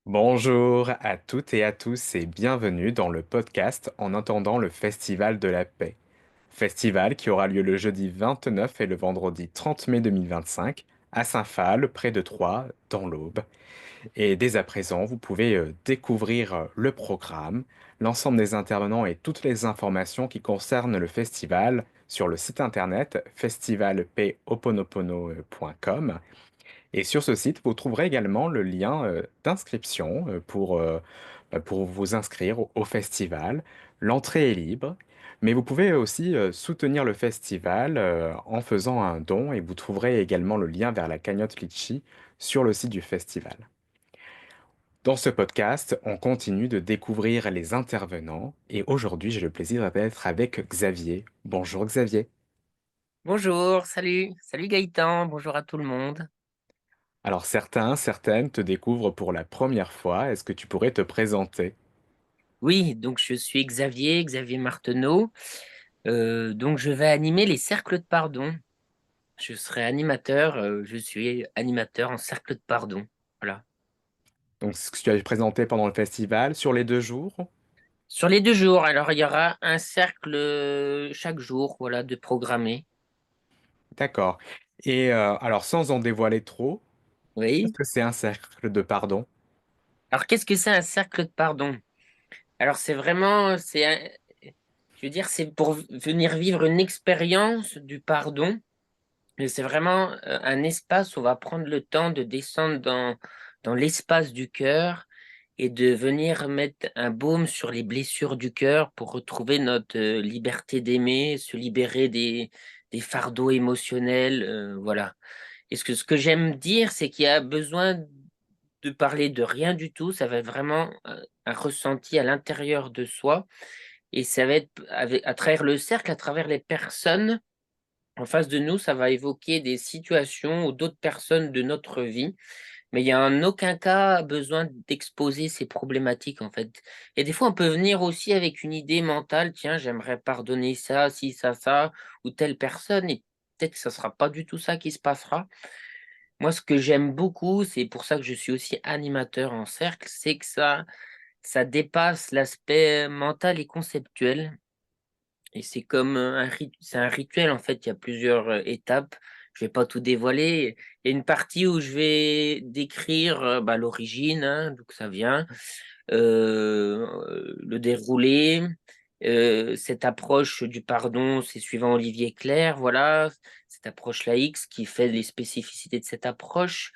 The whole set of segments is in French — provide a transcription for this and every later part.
Bonjour à toutes et à tous et bienvenue dans le podcast En attendant le Festival de la Paix. Festival qui aura lieu le jeudi 29 et le vendredi 30 mai 2025 à Saint-Phal, près de Troyes, dans l'Aube. Et dès à présent, vous pouvez découvrir le programme, l'ensemble des intervenants et toutes les informations qui concernent le festival sur le site internet festivalponopono.com. Et sur ce site, vous trouverez également le lien d'inscription pour vous inscrire au festival. L'entrée est libre, mais vous pouvez aussi soutenir le festival en faisant un don et vous trouverez également le lien vers la cagnotte Litchi sur le site du festival. Dans ce podcast, on continue de découvrir les intervenants et aujourd'hui, j'ai le plaisir d'être avec Xavier. Bonjour Xavier. Bonjour, salut Gaëtan, bonjour à tout le monde. Alors certaines te découvrent pour la première fois. Est-ce que tu pourrais te présenter? Oui, donc je suis Xavier Marteneau. Donc je vais animer les cercles de pardon. Je serai animateur, je suis animateur en cercle de pardon. Voilà. Donc, ce que tu as présenté pendant le festival sur les 2 jours. Sur les 2 jours, alors il y aura un cercle chaque jour, voilà, de programmé. D'accord. Et alors, sans en dévoiler trop, qu'est-ce Oui. que c'est un cercle de pardon? Alors qu'est-ce que c'est un cercle de pardon? Alors c'est vraiment, je veux dire, c'est pour venir vivre une expérience du pardon. Et c'est vraiment un espace où on va prendre le temps de descendre dans l'espace du cœur et de venir mettre un baume sur les blessures du cœur pour retrouver notre liberté d'aimer, se libérer des fardeaux émotionnels. Voilà. Et ce que j'aime dire, c'est qu'il y a besoin de parler de rien du tout. Ça va être vraiment un ressenti à l'intérieur de soi. Et ça va être à travers le cercle, à travers les personnes en face de nous, ça va évoquer des situations ou d'autres personnes de notre vie, mais il y a en aucun cas besoin d'exposer ces problématiques, en fait. Et des fois, on peut venir aussi avec une idée mentale, tiens, j'aimerais pardonner ça, si, ça, ou telle personne, et peut-être que ça sera pas du tout ça qui se passera. Moi, ce que j'aime beaucoup, c'est pour ça que je suis aussi animateur en cercle, c'est que ça dépasse l'aspect mental et conceptuel. Et c'est comme c'est un rituel en fait, il y a plusieurs étapes. Je vais pas tout dévoiler. Il y a une partie où je vais décrire bah, l'origine, hein, d'où que ça vient, le déroulé, cette approche du pardon, c'est suivant Olivier Clerc, voilà, cette approche laïque, ce qui fait les spécificités de cette approche.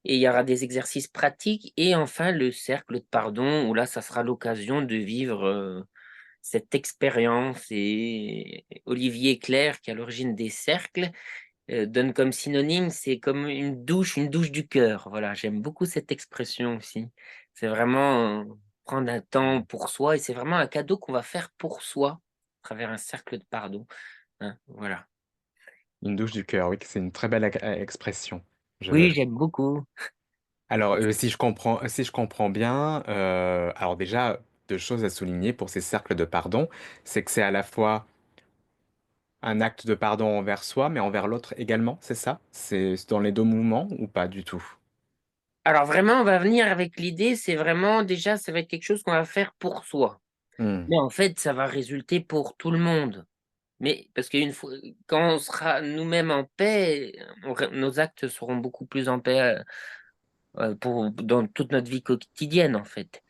Et il y aura des exercices pratiques et enfin le cercle de pardon, où là, ça sera l'occasion de vivre cette expérience. Et Olivier Clerc, qui est à l'origine des cercles, donne comme synonyme, c'est comme une douche du cœur. Voilà, j'aime beaucoup cette expression aussi. C'est vraiment prendre un temps pour soi et c'est vraiment un cadeau qu'on va faire pour soi à travers un cercle de pardon, hein, voilà. Une douche du cœur, oui, c'est une très belle expression. Oui, Je... j'aime beaucoup. Alors, si je comprends bien, alors déjà, 2 choses à souligner pour ces cercles de pardon, c'est que c'est à la fois un acte de pardon envers soi, mais envers l'autre également, c'est ça? C'est dans les 2 mouvements ou pas du tout? Alors vraiment, on va venir avec l'idée, c'est vraiment déjà, ça va être quelque chose qu'on va faire pour soi. Hmm. Mais en fait, ça va résulter pour tout le monde. Mais parce qu'une fois, quand on sera nous-mêmes en paix, nos actes seront beaucoup plus en paix dans toute notre vie quotidienne, en fait.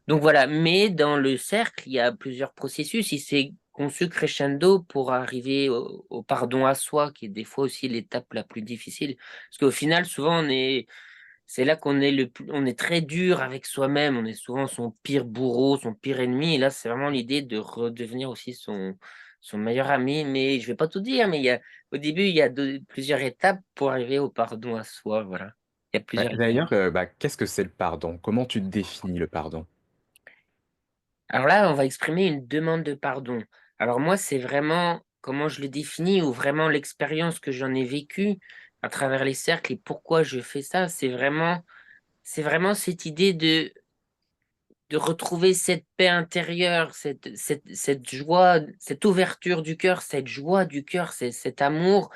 Donc voilà, mais dans le cercle, il y a plusieurs processus. Il s'est conçu crescendo pour arriver au pardon à soi, qui est des fois aussi l'étape la plus difficile. Parce qu'au final, souvent, c'est là qu'on est on est très dur avec soi-même. On est souvent son pire bourreau, son pire ennemi. Et là, c'est vraiment l'idée de redevenir aussi son meilleur ami. Mais je vais pas tout dire, mais au début, il y a plusieurs étapes pour arriver au pardon à soi. Voilà. Il y a Ouais, plusieurs étapes. d'ailleurs, qu'est-ce que c'est le pardon? Comment tu définis le pardon? Alors là, on va exprimer une demande de pardon. Alors moi, c'est vraiment comment je le définis ou vraiment l'expérience que j'en ai vécue à travers les cercles et pourquoi je fais ça. C'est vraiment cette idée de retrouver cette paix intérieure, cette joie, cette ouverture du cœur, cette joie du cœur, cet amour.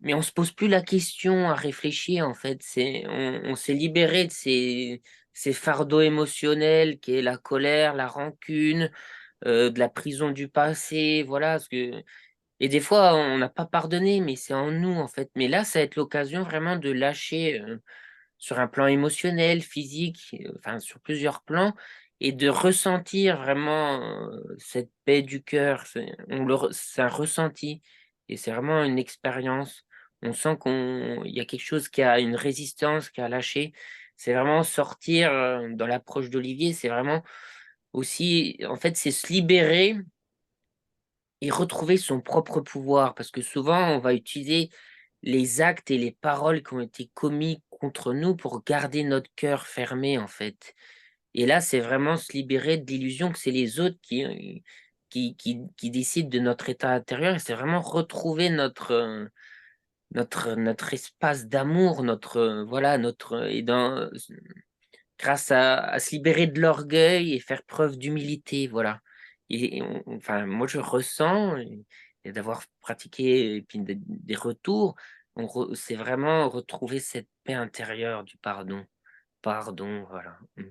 Mais on se pose plus la question à réfléchir, en fait. On s'est libéré de ces fardeaux émotionnels qui est la colère, la rancune, de la prison du passé, voilà, parce que et des fois, on n'a pas pardonné, mais c'est en nous, en fait. Mais là, ça va être l'occasion vraiment de lâcher, sur un plan émotionnel, physique, enfin sur plusieurs plans et de ressentir vraiment, cette paix du cœur. C'est un ressenti et c'est vraiment une expérience. On sent qu'on il y a quelque chose qui a une résistance, qui a lâché. C'est vraiment sortir, dans l'approche d'Olivier, c'est vraiment aussi en fait, c'est se libérer et retrouver son propre pouvoir. Parce que souvent, on va utiliser les actes et les paroles qui ont été commis contre nous pour garder notre cœur fermé, en fait. Et là, c'est vraiment se libérer de l'illusion que c'est les autres qui décident de notre état intérieur et c'est vraiment retrouver notre espace d'amour, voilà, et grâce à se libérer de l'orgueil et faire preuve d'humilité, voilà. Et enfin, moi, je ressens et d'avoir pratiqué et puis des retours, c'est vraiment retrouver cette paix intérieure du pardon. Pardon, voilà. Mmh.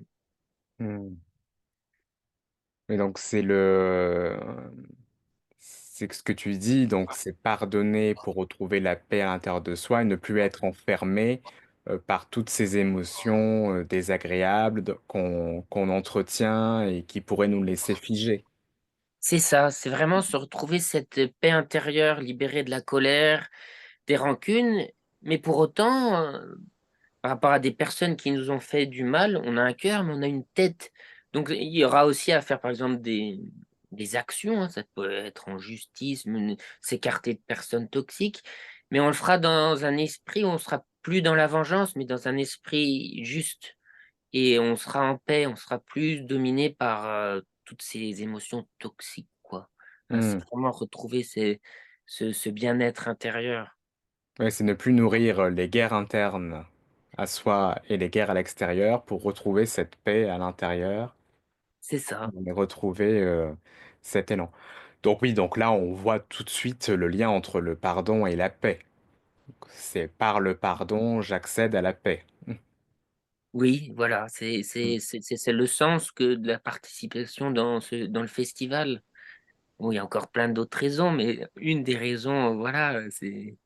Mmh. Et donc c'est ce que tu dis, donc c'est pardonner pour retrouver la paix à l'intérieur de soi et ne plus être enfermé, par toutes ces émotions, désagréables qu'on entretient et qui pourraient nous laisser figer. C'est ça, c'est vraiment se retrouver cette paix intérieure, libérée de la colère, des rancunes, mais pour autant, par rapport à des personnes qui nous ont fait du mal, on a un cœur, mais on a une tête. Donc il y aura aussi à faire, par exemple, des actions, hein, ça peut être en justice, s'écarter de personnes toxiques, mais on le fera dans un esprit où on sera plus dans la vengeance, mais dans un esprit juste. Et on sera en paix, on sera plus dominé par, toutes ces émotions toxiques, quoi. Hein, c'est Mmh. vraiment retrouver ce bien-être intérieur. Ouais, c'est ne plus nourrir, les guerres internes à soi et les guerres à l'extérieur pour retrouver cette paix à l'intérieur C'est ça. et retrouver, cet élan. Donc oui, donc là, on voit tout de suite le lien entre le pardon et la paix. C'est par le pardon, j'accède à la paix. Oui, voilà, Mmh. c'est le sens que de la participation dans le festival. Bon, il y a encore plein d'autres raisons, mais une des raisons, voilà, c'est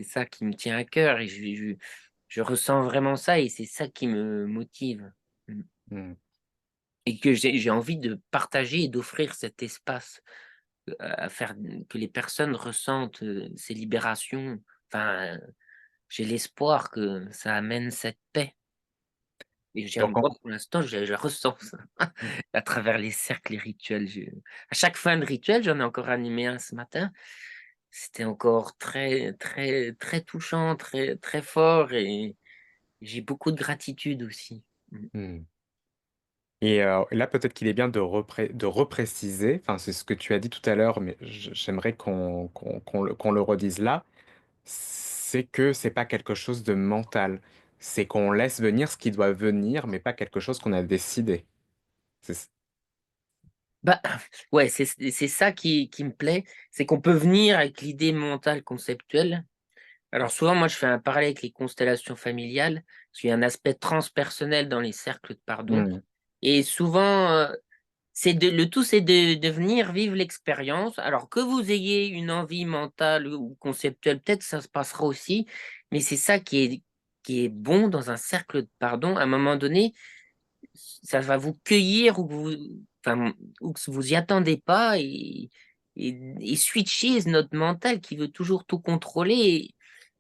ça qui me tient à cœur et je ressens vraiment ça et c'est ça qui me motive. Mmh. Mmh. Et que j'ai envie de partager et d'offrir cet espace. À faire que les personnes ressentent, ces libérations. Enfin, j'ai l'espoir que ça amène cette paix et Donc moi, pour l'instant, je ressens ça à travers les cercles et rituels. À chaque fin de rituel, j'en ai encore animé un ce matin. C'était encore très, très, très touchant, très, très fort et j'ai beaucoup de gratitude aussi. Mmh. mmh. Et là, peut-être qu'il est bien de repréciser, enfin, c'est ce que tu as dit tout à l'heure, mais j'aimerais qu'on le redise là, c'est que c'est pas quelque chose de mental. C'est qu'on laisse venir ce qui doit venir, mais pas quelque chose qu'on a décidé. C'est Bah, ouais, c'est ça qui me plaît, c'est qu'on peut venir avec l'idée mentale conceptuelle. Alors souvent, moi, je fais un parallèle avec les constellations familiales, parce qu'il y a un aspect transpersonnel dans les cercles de pardon. mmh, Et souvent, le tout, c'est de venir vivre l'expérience. Alors que vous ayez une envie mentale ou conceptuelle, peut-être ça se passera aussi, mais c'est ça qui est bon dans un cercle de pardon. À un moment donné, ça va vous cueillir enfin, ou que vous y attendez pas et switcher notre mental qui veut toujours tout contrôler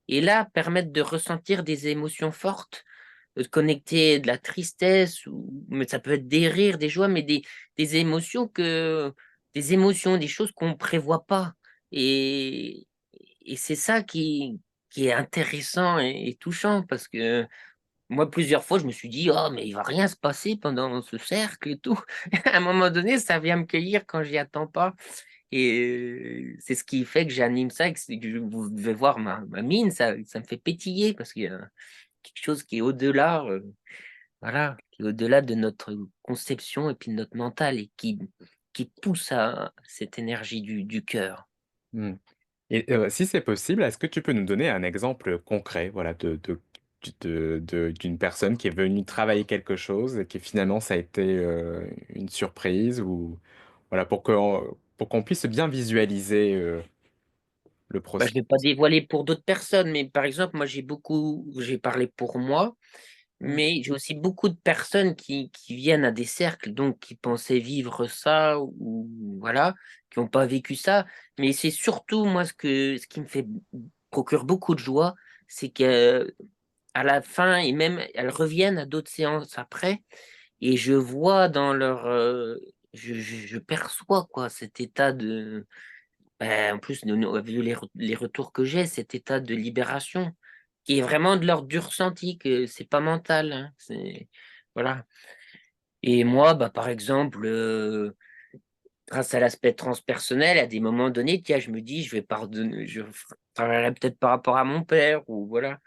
et là, permettre de ressentir des émotions fortes, de connecter de la tristesse mais ça peut être des rires, des joies, mais des émotions des émotions, des choses qu'on prévoit pas et et c'est ça qui est intéressant et touchant parce que moi, plusieurs fois, je me suis dit: «Oh mais il va rien se passer pendant ce cercle et tout». À un moment donné, ça vient me cueillir quand j'y attends pas. Et c'est ce qui fait que j'anime ça et que vous devez voir ma mine, ça me fait pétiller parce qu'il y a quelque chose qui est au-delà, voilà, qui est au-delà de notre conception et puis de notre mental et qui pousse à cette énergie du cœur. mmh. Et si c'est possible, est-ce que tu peux nous donner un exemple concret, voilà, d'une personne qui est venue travailler quelque chose et qui finalement ça a été une surprise ou voilà pour qu'on puisse bien visualiser le Bah, je processus. vais pas dévoiler pour d'autres personnes, mais par exemple, moi j'ai parlé pour moi, Mm. mais j'ai aussi beaucoup de personnes qui viennent à des cercles, donc qui pensaient vivre ça, ou voilà, qui n'ont pas vécu ça. Mais c'est surtout, moi, ce qui me fait procure beaucoup de joie, c'est qu'à la fin, et même elles reviennent à d'autres séances après, et je vois dans leur, je perçois quoi, cet état de, en plus, vu les retours que j'ai, cet état de libération, qui est vraiment de l'ordre du ressenti, que c'est pas mental, hein, voilà. Et moi, bah, par exemple, grâce à l'aspect transpersonnel, à des moments donnés, tiens, je me dis, je vais pardonner, je travaillerai peut-être par rapport à mon père, ou voilà.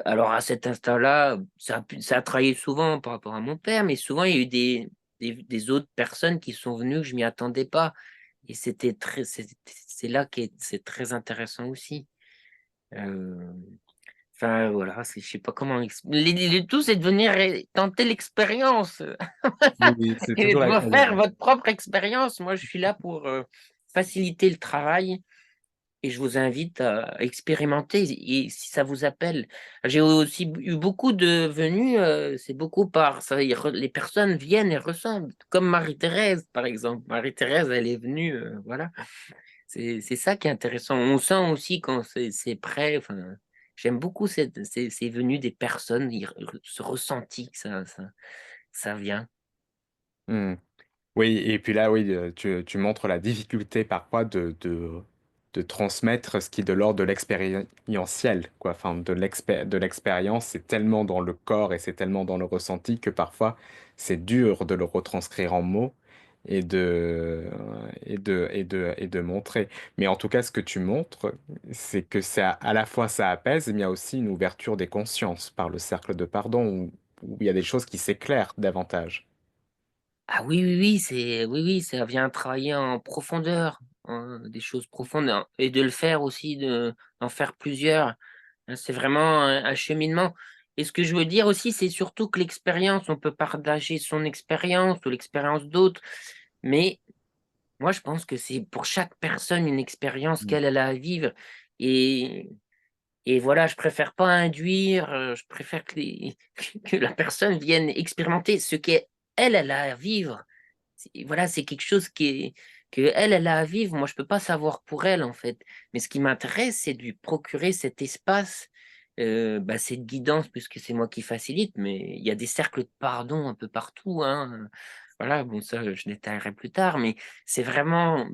Alors à cet instant-là, ça a travaillé souvent par rapport à mon père, mais souvent il y a eu des autres personnes qui sont venues que je m'y attendais pas. Et c'est là que c'est très intéressant aussi. Euh, Enfin voilà, je sais pas comment. Le tout, c'est de venir tenter l'expérience Oui, c'est et toujours de faire agréable. votre propre expérience. Moi, je suis là pour faciliter le travail. Et je vous invite à expérimenter et si ça vous appelle. J'ai aussi eu beaucoup de venues, c'est beaucoup par ça, les personnes viennent et ressemblent, comme Marie-Thérèse par exemple. Marie-Thérèse, elle est venue, voilà. C'est ça qui est intéressant. On sent aussi quand c'est prêt. Enfin, j'aime beaucoup ces venues des personnes, ce ressenti que ça vient. Mm. Oui, et puis là, oui, tu montres la difficulté parfois de transmettre ce qui est de l'ordre de l'expérientiel, quoi. Enfin, de l'expérience, c'est tellement dans le corps et c'est tellement dans le ressenti que parfois c'est dur de le retranscrire en mots et de montrer. Mais en tout cas, ce que tu montres, c'est que ça, à la fois ça apaise, mais il y a aussi une ouverture des consciences par le cercle de pardon où il y a des choses qui s'éclairent davantage. Ah oui, oui, oui, oui, ça vient travailler en profondeur, hein, des choses profondes, hein, et de le faire aussi, d'en faire plusieurs. Hein, c'est vraiment un cheminement. Et ce que je veux dire aussi, c'est surtout que l'expérience, on peut partager son expérience ou l'expérience d'autres, mais moi, je pense que c'est pour chaque personne une expérience Mm. qu'elle a à vivre. Et, et voilà, je préfère pas induire, je préfère que la personne vienne expérimenter ce elle a à vivre. Voilà, c'est quelque chose que elle a à vivre. Moi, je peux pas savoir pour elle, en fait. Mais ce qui m'intéresse, c'est de lui procurer cet espace, bah, cette guidance, puisque c'est moi qui facilite, mais il y a des cercles de pardon un peu partout, hein. Voilà, bon, ça, je détaillerai plus tard, mais c'est vraiment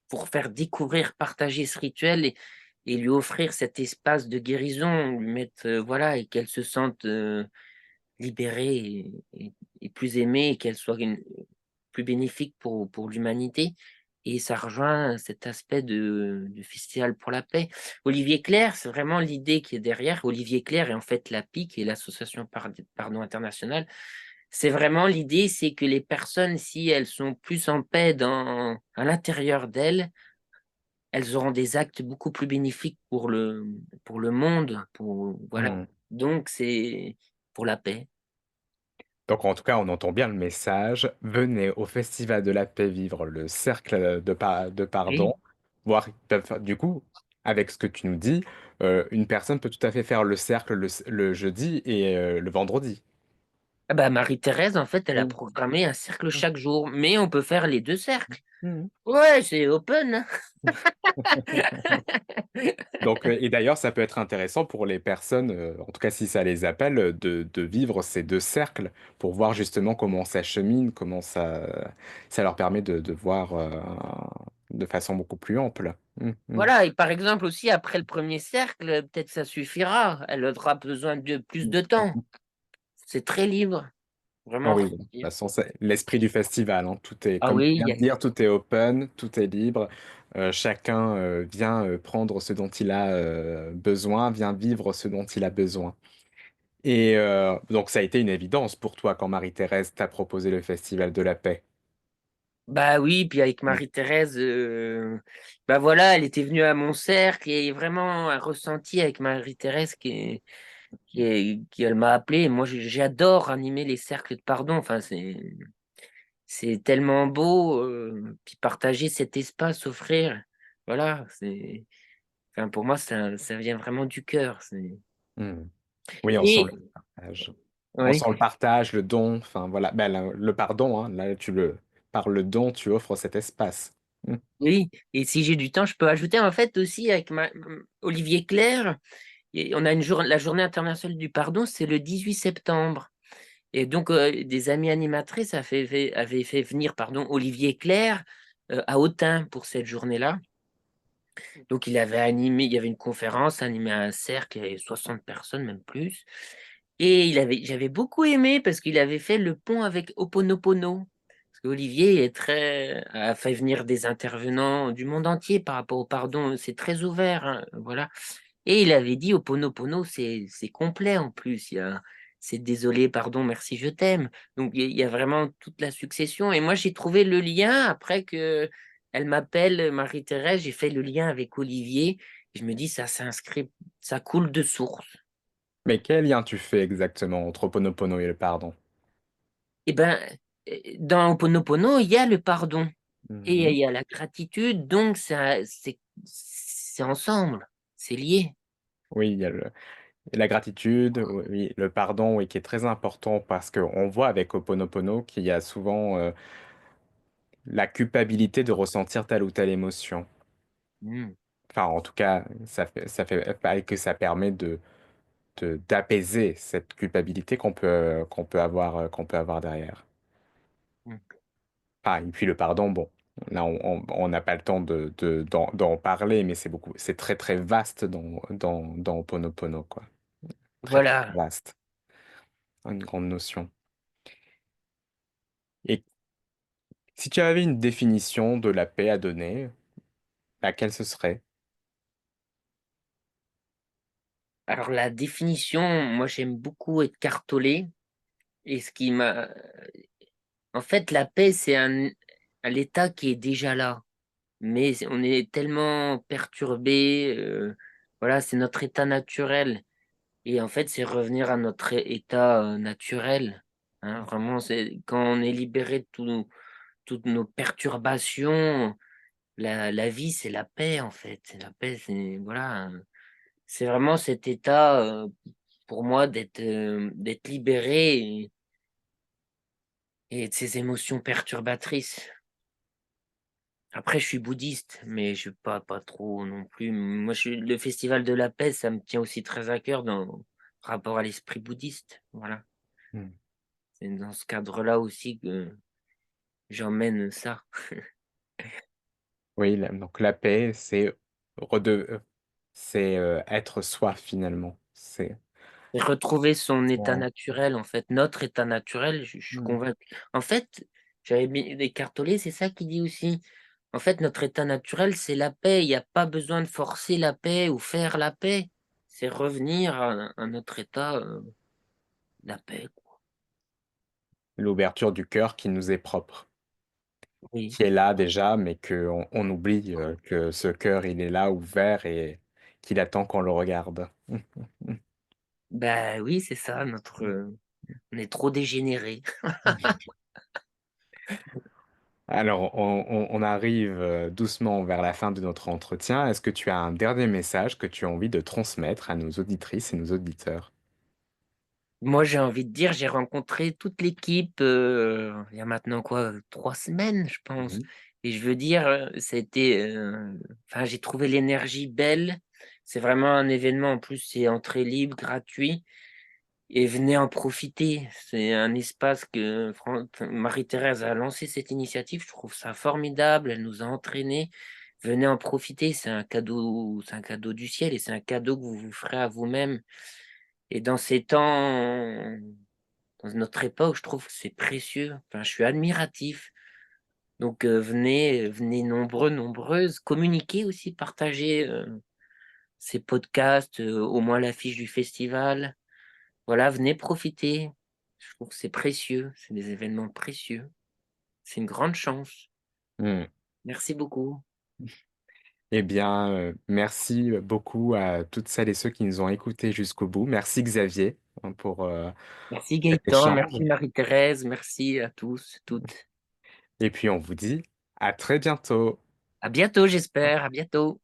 pour faire découvrir, partager ce rituel et lui offrir cet espace de guérison, lui mettre, voilà, et qu'elle se sente libérée et plus aimée, et qu'elle soit plus bénéfique pour l'humanité. Et ça rejoint cet aspect du Festival pour la paix. Olivier Clerc, c'est vraiment l'idée qui est derrière. Olivier Clerc et en fait l'API, qui est l'Association Pardon Internationale. C'est vraiment l'idée, c'est que les personnes, si elles sont plus en paix à l'intérieur d'elles, elles auront des actes beaucoup plus bénéfiques pour le monde, voilà. Mm. Donc, c'est pour la paix. Donc en tout cas, on entend bien le message. Venez au Festival de la Paix vivre le cercle de pardon. Oui. Voir, du coup, avec ce que tu nous dis, une personne peut tout à fait faire le cercle le jeudi et le vendredi. Ah bah, Marie-Thérèse, en fait, elle a Mm. programmé un cercle chaque jour, mais on peut faire les deux cercles. Mm. Ouais, c'est open, hein. Donc, et d'ailleurs, ça peut être intéressant pour les personnes, en tout cas si ça les appelle, de vivre ces deux cercles pour voir justement comment ça chemine, ça leur permet de voir de façon beaucoup plus ample. Mm, mm. Voilà, et par exemple aussi, après le premier cercle, peut-être ça suffira. Elle aura besoin de plus de temps. C'est très libre, Ah vraiment oui, très de toute libre. façon, c'est l'esprit du festival, hein. Tout est, Ah comme tu oui, viens de dire, tout est open, tout est libre. Chacun vient prendre ce dont il a besoin, vient vivre ce dont il a besoin. Et donc, ça a été une évidence pour toi quand Marie-Thérèse t'a proposé le Festival de la Paix. bah oui, puis avec Mm. Marie-Thérèse, bah voilà, elle était venue à mon cercle et vraiment un ressenti avec Marie-Thérèse Elle m'a appelé. Et moi, j'adore animer les cercles de pardon. Enfin, c'est tellement beau. Puis partager cet espace, offrir. Voilà, enfin, pour moi, ça vient vraiment du cœur. Hmm. Oui, on sent Et le partage. On oui, sent le partage, le don, enfin voilà, ben, le pardon, hein, là par le don, tu offres cet espace. Hmm. oui. Et si j'ai du temps, je peux ajouter en fait aussi avec Olivier Claire. Et on a la journée internationale du pardon, c'est le 18 septembre. Et donc, des amies animatrices avaient fait venir Olivier Claire à Autun pour cette journée-là. Donc, il avait animé, il y avait une conférence, animé un cercle, il y avait 60 personnes, même plus. Et j'avais beaucoup aimé parce qu'il avait fait le pont avec Oponopono. Parce qu'Olivier a fait venir des intervenants du monde entier par rapport au pardon. C'est très ouvert, hein, voilà. Et il avait dit Oponopono, c'est complet en plus. C'est désolé, pardon, merci, je t'aime. Donc il y a vraiment toute la succession. Et moi, j'ai trouvé le lien après que elle m'appelle Marie-Thérèse. J'ai fait le lien avec Olivier. Je me dis, ça s'inscrit, ça coule de source. Mais quel lien tu fais exactement entre Ho'oponopono et le pardon? Eh ben, dans Ho'oponopono, il y a le pardon et il Mhm. y a la gratitude. Donc c'est ensemble, c'est lié. Oui, il y a la gratitude, oui, le pardon, oui, qui est très important parce qu'on voit avec Ho'oponopono qu'il y a souvent la culpabilité de ressentir telle ou telle émotion. Hmm. Enfin, en tout cas, ça fait pas que ça permet d'apaiser cette culpabilité qu'on peut avoir derrière. Hmm. Ah, et puis le pardon, bon, là, on n'a pas le temps d'en parler, mais c'est très, très vaste dans Ho'oponopono, quoi. Très, très Voilà. vaste. Une grande notion. Et si tu avais une définition de la paix à donner, laquelle ce serait? Alors la définition, moi j'aime beaucoup être cartolé. Et ce qui m'a... En fait, la paix, c'est un l'état qui est déjà là. Mais on est tellement perturbé. Voilà, c'est notre état naturel. Et en fait, c'est revenir à notre état naturel. Hein, vraiment, c'est quand on est libéré de toutes nos perturbations, la vie, c'est la paix, en fait. C'est la paix, c'est voilà, c'est vraiment cet état pour moi d'être libéré et de ces émotions perturbatrices. Après, je suis bouddhiste, mais je pas trop non plus. Moi, le festival de la paix, ça me tient aussi très à cœur dans rapport à l'esprit bouddhiste. Voilà. Hmm. C'est dans ce cadre-là aussi que j'emmène ça. Oui, donc la paix, c'est être soi finalement. C'est Et retrouver son état Ouais. naturel, en fait, notre état naturel, je suis Hmm. convaincu. En fait, j'avais mis des cartolés, c'est ça qui dit aussi. En fait, notre état naturel, c'est la paix. Il n'y a pas besoin de forcer la paix ou faire la paix. C'est revenir à notre état, la paix. L'ouverture du cœur qui nous est propre, Oui. qui est là déjà, mais on oublie que ce cœur, il est là, ouvert et qu'il attend qu'on le regarde. Ben oui, c'est ça, on est trop dégénéré. Alors, on arrive doucement vers la fin de notre entretien. Est-ce que tu as un dernier message que tu as envie de transmettre à nos auditrices et nos auditeurs? Moi, j'ai envie de dire, j'ai rencontré toute l'équipe il y a maintenant quoi, 3 semaines, je pense. Mhm. Et je veux dire, enfin, j'ai trouvé l'énergie belle. C'est vraiment un événement. En plus, c'est entrée libre, gratuit. Et venez en profiter. C'est un espace que Marie-Thérèse a lancé cette initiative. Je trouve ça formidable. Elle nous a entraînés. Venez en profiter. C'est un cadeau du ciel et c'est un cadeau que vous vous ferez à vous-même. Et dans ces temps, dans notre époque, je trouve que c'est précieux. Enfin, je suis admiratif. Donc venez nombreux, nombreuses. Communiquez aussi, partagez ces podcasts, au moins l'affiche du festival. Voilà, venez profiter. Je trouve que c'est précieux, c'est des événements précieux. C'est une grande chance. Hmm. Merci beaucoup. Eh bien, merci beaucoup à toutes celles et ceux qui nous ont écoutés jusqu'au bout. Merci Xavier pour Merci cet Gaëtan, échange. merci Marie-Thérèse, merci à tous, toutes. Et puis on vous dit à très bientôt. À bientôt, j'espère, à bientôt.